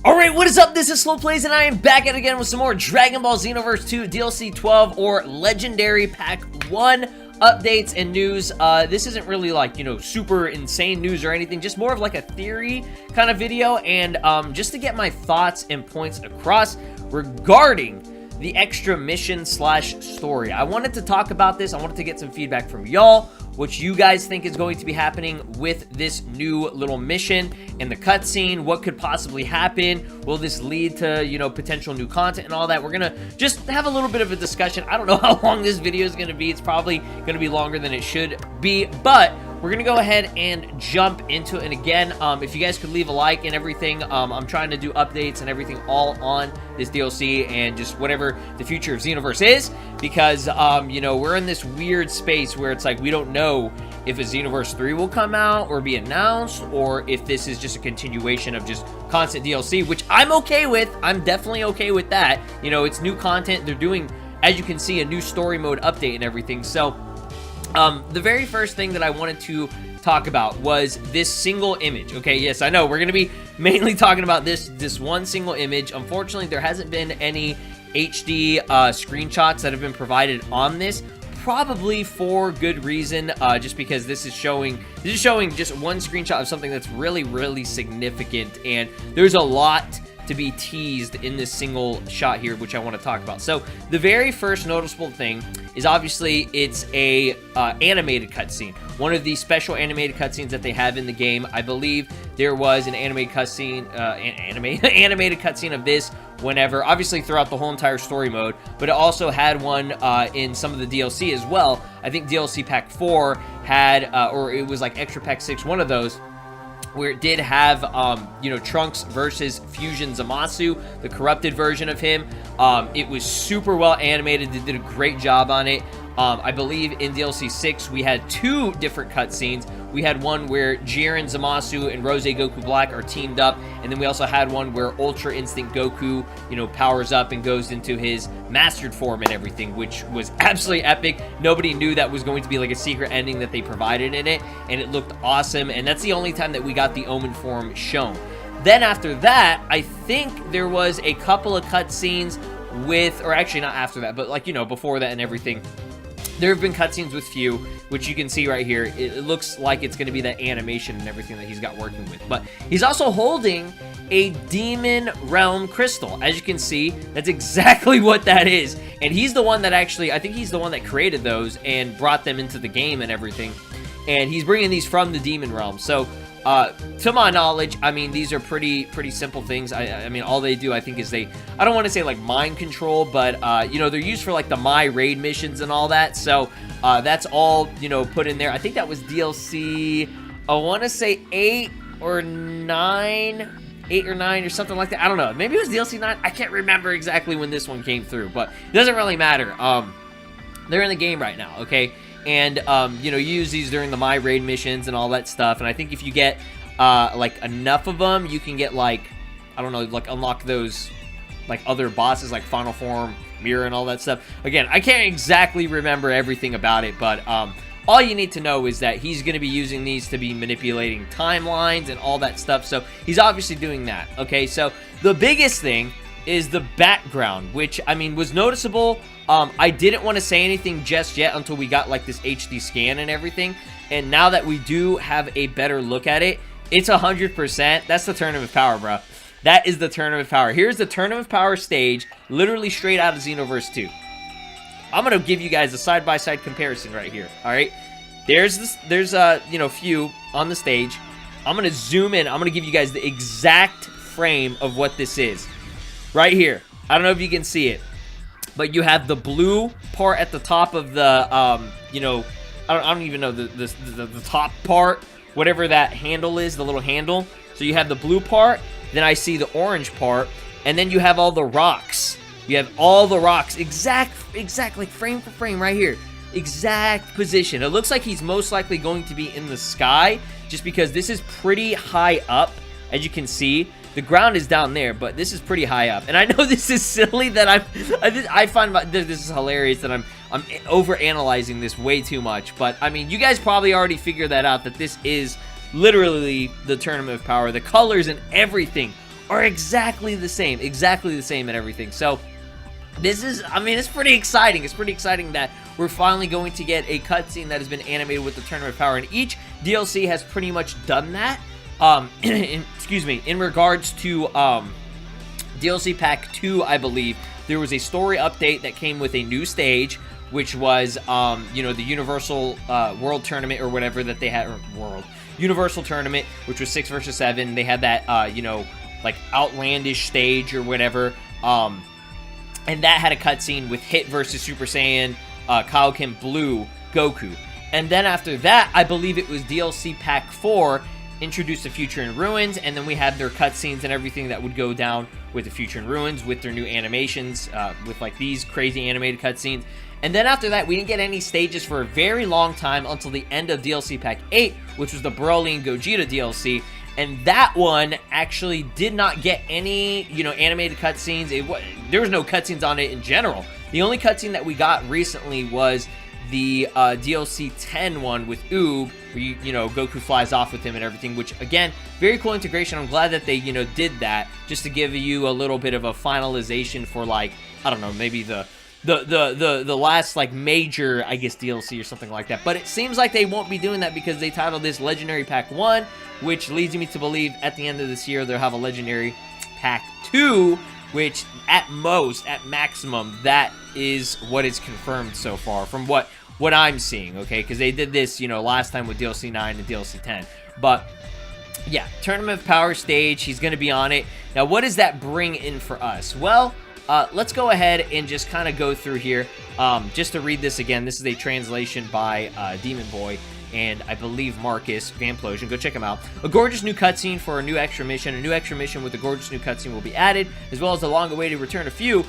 Alright, what is up? This is SLOplays, and I am back at it again with some more Dragon Ball Xenoverse 2 DLC 12 or Legendary Pack 1 updates and news. This isn't really like, you know, super insane news or anything, just more of like a theory kind of video, and just to get my thoughts and points across regarding the extra mission slash story. I wanted to talk about this. I wanted to get some feedback from y'all, what you guys think is going to be happening with this new little mission and the cutscene. What could possibly happen? Will this lead to, you know, potential new content and all that? We're gonna just have a little bit of a discussion. I don't know how long this video is gonna be. It's probably gonna be longer than it should be, but we're gonna go ahead and jump into it. And again, if you guys could leave a like and everything, I'm trying to do updates and everything all on this DLC and just whatever the future of Xenoverse is, because you know, we're in this weird space where it's like we don't know if a Xenoverse 3 will come out or be announced, or if this is just a continuation of just constant DLC, which I'm okay with. I'm definitely okay with that. You know, it's new content. They're doing, as you can see, a new story mode update and everything. So the very first thing that I wanted to talk about was this single image. Okay, yes, I know we're going to be mainly talking about this one single image. Unfortunately, there hasn't been any HD screenshots that have been provided on this, probably for good reason, just because this is showing just one screenshot of something that's really significant, and there's a lot to be teased in this single shot here, which I want to talk about. So the very first noticeable thing is obviously it's a animated cutscene, one of the special animated cutscenes that they have in the game. I believe there was an animated cutscene, animated cutscene of this whenever, obviously throughout the whole entire story mode, but it also had one in some of the DLC as well. I think DLC Pack 4 had, or it was like Extra Pack 6, one of those, where it did have, you know, Trunks versus Fusion Zamasu, the corrupted version of him. It was super well animated. They did a great job on it. I believe in DLC 6, we had two different cutscenes. We had one where Jiren, Zamasu, and Rose Goku Black are teamed up, and then we also had one where Ultra Instinct Goku, you know, powers up and goes into his mastered form and everything, which was absolutely epic. Nobody knew that was going to be like a secret ending that they provided in it, and it looked awesome, and that's the only time that we got the Omen form shown. Then after that, I think there was a couple of cutscenes with, or actually not after that, but like, you know, before that and everything. There have been cutscenes with Few, which you can see right here. It looks like it's going to be that animation and everything that he's got working with. But he's also holding a Demon Realm Crystal. As you can see, that's exactly what that is. And he's the one that actually, I think he's the one that created those and brought them into the game and everything. And he's bringing these from the Demon Realm. So, to my knowledge, I mean, these are pretty simple things. I mean, all they do, I think, is they, I don't want to say like mind control, but, you know, they're used for like the My Raid missions and all that. So, that's all, you know, put in there. I think that was DLC, I want to say 8 or 9 or something like that. I don't know. Maybe it was DLC 9. I can't remember exactly when this one came through, but it doesn't really matter. They're in the game right now, okay? And, you know, you use these during the My Raid missions and all that stuff. And I think if you get, like, enough of them, you can get, like, I don't know, like, unlock those, like, other bosses, like Final Form, Mirror, and all that stuff. Again, I can't exactly remember everything about it, but, all you need to know is that he's going to be using these to be manipulating timelines and all that stuff. So, he's obviously doing that, okay? So, the biggest thing is the background, which, I mean, was noticeable. I didn't want to say anything just yet until we got, like, this HD scan and everything. And now that we do have a better look at it, it's 100%. That's the Tournament of Power, bro. That is the Tournament of Power. Here's the Tournament of Power stage, literally straight out of Xenoverse 2. I'm going to give you guys a side-by-side comparison right here, all right? There's, you know, Few on the stage. I'm going to zoom in. I'm going to give you guys the exact frame of what this is. Right here. I don't know if you can see it, but you have the blue part at the top of the, you know, I don't even know the top part, whatever that handle is, the little handle. So you have the blue part, then I see the orange part, and then you have all the rocks. You have all the rocks, exactly frame for frame right here. Exact position. It looks like he's most likely going to be in the sky, just because this is pretty high up, as you can see. The ground is down there, but this is pretty high up. And I know this is silly that I find this is hilarious that I'm over analyzing this way too much. But I mean, you guys probably already figured that out, that this is literally the Tournament of Power. The colors and everything are exactly the same and everything. So this is, I mean, it's pretty exciting. It's pretty exciting that we're finally going to get a cutscene that has been animated with the Tournament of Power, and each DLC has pretty much done that. In regards to DLC Pack 2, I believe, there was a story update that came with a new stage, which was, you know, the Universal World Tournament or whatever that they had, or Universal Tournament, which was 6 versus 7. They had that, you know, like outlandish stage or whatever, and that had a cutscene with Hit versus Super Saiyan Kaioken Blue Goku. And then after that, I believe it was DLC Pack 4, introduced the Future in Ruins, and then we had their cutscenes and everything that would go down with the Future in Ruins, with their new animations, with like these crazy animated cutscenes. And then after that, we didn't get any stages for a very long time until the end of DLC Pack 8, which was the Broly and Gogeta DLC. And that one actually did not get any, you know, animated cutscenes. There was no cutscenes on it in general. The only cutscene that we got recently was the DLC 10 one with Oob, where you know, Goku flies off with him and everything, which again, very cool integration. I'm glad that they, you know, did that just to give you a little bit of a finalization for, like, I don't know, maybe the last, like, major, I guess, DLC or something like that. But it seems like they won't be doing that because they titled this Legendary Pack 1, which leads me to believe at the end of this year they'll have a Legendary Pack 2, which at most, at maximum, that is what is confirmed so far from what I'm seeing, okay? Because they did this, you know, last time with DLC 9 and DLC 10. But yeah, Tournament of Power stage, he's going to be on it. Now, what does that bring in for us? Well, let's go ahead and just kind of go through here. Just to read this again, this is a translation by Demon Boy and I believe Marcus Vamplosion. Go check him out. A gorgeous new cutscene for a new extra mission. A new extra mission with a gorgeous new cutscene will be added, as well as the long-awaited return of Few.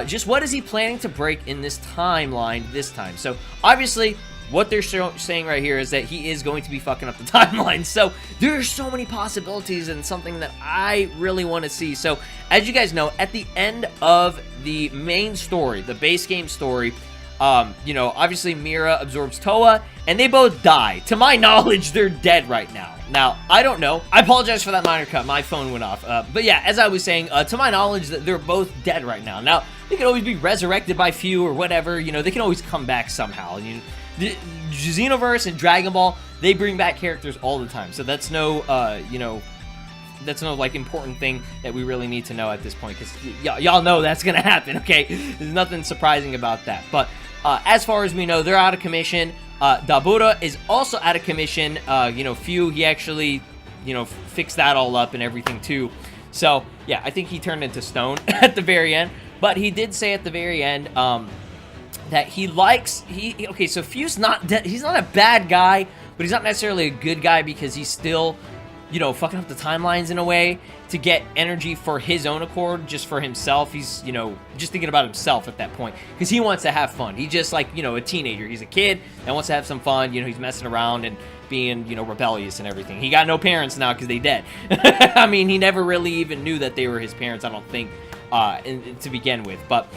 Just what is he planning to break in this timeline this time? So, obviously, what they're saying right here is that he is going to be fucking up the timeline. So, there are so many possibilities and something that I really want to see. So, as you guys know, at the end of the main story, the base game story, you know, obviously Mira absorbs Toa, and they both die. To my knowledge, they're dead right now. Now, I don't know. I apologize for that minor cut. My phone went off. But yeah, as I was saying, to my knowledge, they're both dead right now. Now, they can always be resurrected by Few or whatever. You know, they can always come back somehow. You know, the Xenoverse and Dragon Ball, they bring back characters all the time. So that's no, you know, that's no, like, important thing that we really need to know at this point. Because y'all know that's going to happen, okay? There's nothing surprising about that. But as far as we know, they're out of commission. Dabura is also out of commission. You know, Few, he actually, you know, fixed that all up and everything too. So, yeah, I think he turned into stone at the very end. But he did say at the very end that he likes, okay, so Few's not, he's not a bad guy, but he's not necessarily a good guy because he's still, you know, fucking up the timelines in a way to get energy for his own accord, just for himself. He's, you know, just thinking about himself at that point because he wants to have fun. He's just like, you know, a teenager. He's a kid that wants to have some fun. You know, he's messing around and being, you know, rebellious and everything. He got no parents now because they dead. I mean, he never really even knew that they were his parents, I don't think, to begin with. But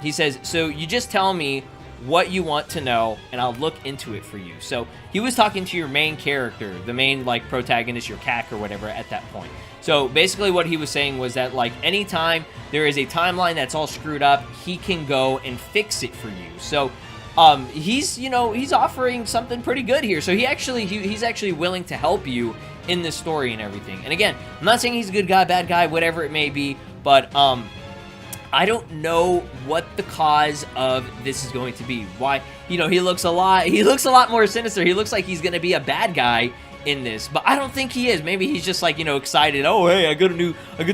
he says, so you just tell me what you want to know and I'll look into it for you. So he was talking to your main character, the main, like, protagonist, your CAC or whatever at that point. So basically what he was saying was that, like, anytime there is a timeline that's all screwed up, he can go and fix it for you. So he's, you know, he's offering something pretty good here. So he's actually willing to help you in this story and everything. And again, I'm not saying he's a good guy, bad guy, whatever it may be, but I don't know what the cause of this is going to be. Why, you know, he looks a lot more sinister. He looks like he's going to be a bad guy in this, but I don't think he is. Maybe he's just like, you know, excited. Oh, hey, I get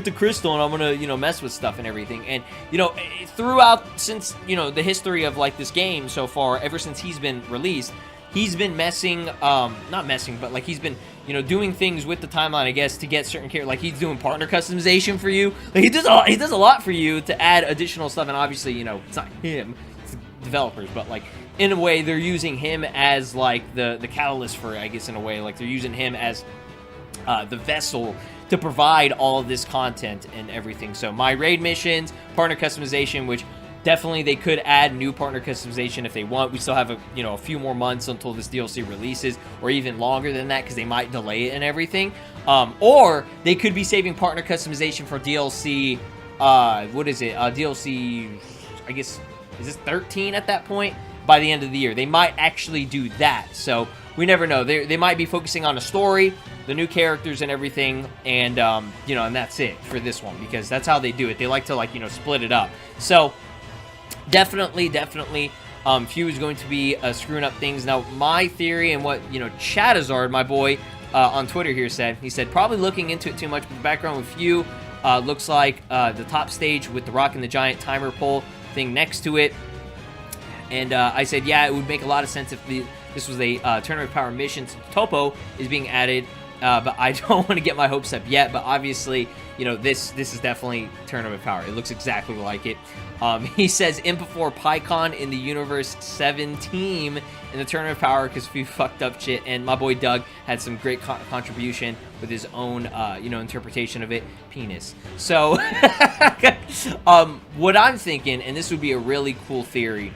the crystal and I'm going to, you know, mess with stuff and everything. And, you know, throughout, since, you know, the history of, like, this game so far, ever since he's been released, he's been messing, not messing, but, like, he's been, you know, doing things with the timeline, I guess, to get certain characters. Like, he's doing partner customization for you. Like, he does a lot for you to add additional stuff. And obviously, you know, it's not him, it's the developers, but, like, in a way, they're using him as, like, the catalyst for it, I guess, in a way. Like, they're using him as the vessel to provide all of this content and everything. So, my raid missions, partner customization, which Definitely, they could add new partner customization if they want. We still have a few more months until this DLC releases, or even longer than that, because they might delay it and everything. Or they could be saving partner customization for DLC. What is it? DLC, I guess, is this 13 at that point? By the end of the year, they might actually do that. So we never know. They might be focusing on a story, the new characters and everything, and and that's it for this one, because that's how they do it. They like to split it up. So definitely, Few is going to be screwing up things. Now, my theory and what Charizard, my boy, on Twitter here said, he said probably looking into it too much, but the background with Few looks like the top stage with the Rock and the Giant timer pole thing next to it. And I said, yeah, it would make a lot of sense if this was a Tournament of Power mission, since Toppo is being added. But I don't want to get my hopes up yet. But obviously, this is definitely Tournament of Power. It looks exactly like it. He says Imp for Pikkon in the Universe 7 team in the Tournament of Power, because we fucked up shit. And my boy Doug had some great contribution with his own, interpretation of it. Penis. So, what I'm thinking, and this would be a really cool theory,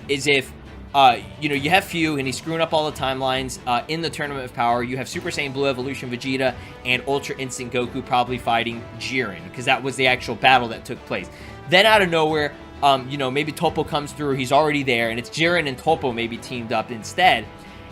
is if you have Few, and he's screwing up all the timelines in the Tournament of Power. You have Super Saiyan Blue Evolution Vegeta and Ultra Instinct Goku probably fighting Jiren, because that was the actual battle that took place. Then out of nowhere, maybe Toppo comes through. He's already there, and it's Jiren and Toppo maybe teamed up instead.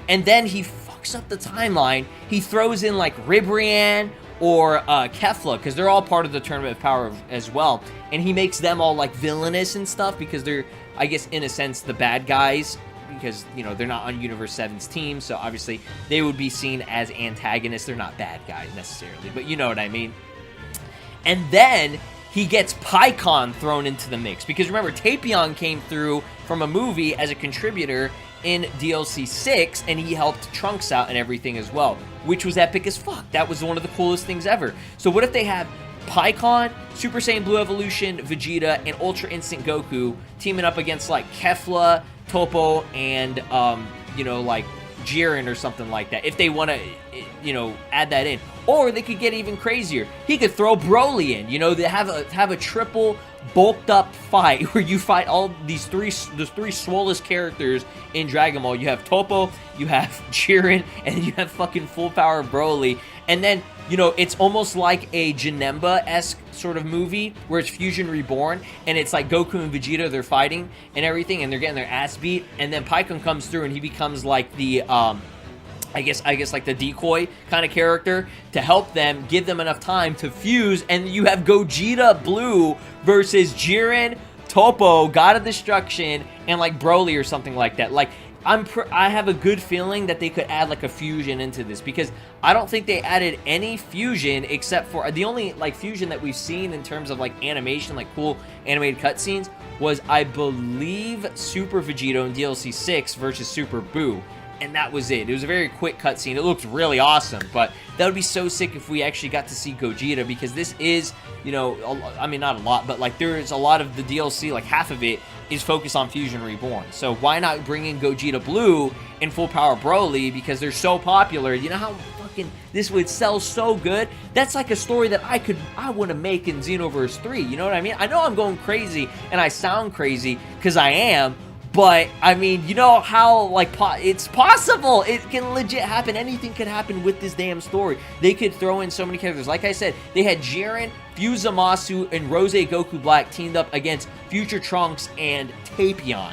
And then he fucks up the timeline. He throws in like Ribrianne or Kefla, because they're all part of the Tournament of Power as well. And he makes them all like villainous and stuff, because they're, I guess, in a sense, the bad guys, because, they're not on Universe 7's team, so obviously they would be seen as antagonists. They're not bad guys necessarily, but you know what I mean. And then he gets Pikkon thrown into the mix, because remember, Tapion came through from a movie as a contributor in DLC 6, and he helped Trunks out and everything as well, which was epic as fuck. That was one of the coolest things ever. So what if they have Pikkon, Super Saiyan Blue Evolution, Vegeta, and Ultra Instinct Goku teaming up against like Kefla, Toppo, and like Jiren or something like that, if they want to add that in. Or they could get even crazier. He could throw Broly in, they have a triple bulked up fight where you fight all the three swollest characters in Dragon Ball. You have Toppo, you have Jiren, and you have fucking full power Broly. And then, it's almost like a Janemba-esque sort of movie where it's Fusion Reborn, and it's like Goku and Vegeta, they're fighting and everything, and they're getting their ass beat, and then Pikkon comes through and he becomes like the, I guess like the decoy kind of character to help them, give them enough time to fuse, and you have Gogeta Blue versus Jiren, Toppo, God of Destruction, and like Broly or something like that. Like, I have a good feeling that they could add like a fusion into this, because I don't think they added any fusion except for the only like fusion that we've seen in terms of like animation, like cool animated cutscenes, was I believe Super Vegito in DLC 6 versus Super Boo. And that was it. It was a very quick cutscene. It looked really awesome, but that would be so sick if we actually got to see Gogeta, because this is, I mean, not a lot, but like there is a lot of the DLC, like half of it is focused on Fusion Reborn. So why not bring in Gogeta Blue and Full Power Broly, because they're so popular? You know how fucking this would sell so good? That's like a story that I want to make in Xenoverse 3. You know what I mean? I know I'm going crazy and I sound crazy because I am. But, I mean, you know how, like, it's possible. It can legit happen. Anything could happen with this damn story. They could throw in so many characters. Like I said, they had Jiren, Fusamasu, and Rose Goku Black teamed up against Future Trunks and Tapion.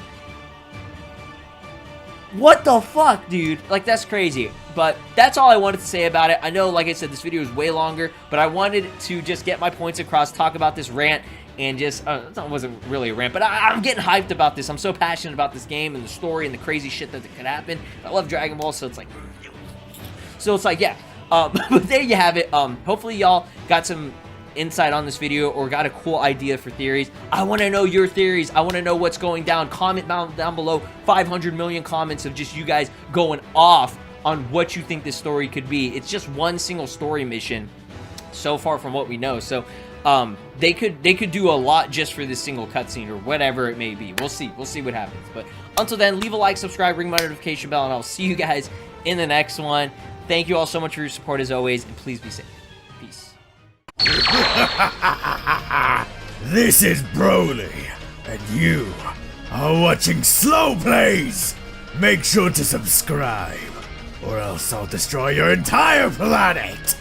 What the fuck, dude? Like, that's crazy. But that's all I wanted to say about it. I know, like I said, this video is way longer, but I wanted to just get my points across, talk about this rant, and just, it wasn't really a rant, but I'm getting hyped about this. I'm so passionate about this game and the story and the crazy shit that could happen. I love Dragon Ball, so it's like, yeah. But there you have it. Hopefully y'all got some insight on this video or got a cool idea for theories. I want to know your theories. I want to know what's going down. Comment down below. 500 million comments of just you guys going off on what you think this story could be. It's just one single story mission so far from what we know. So, they could do a lot just for this single cutscene or whatever it may be. We'll see what happens. But until then, leave a like, subscribe, ring my notification bell, and I'll see you guys in the next one. Thank you all so much for your support as always, and please be safe. Peace. This is Broly. And you are watching SLOplays! Make sure to subscribe, or else I'll destroy your entire planet!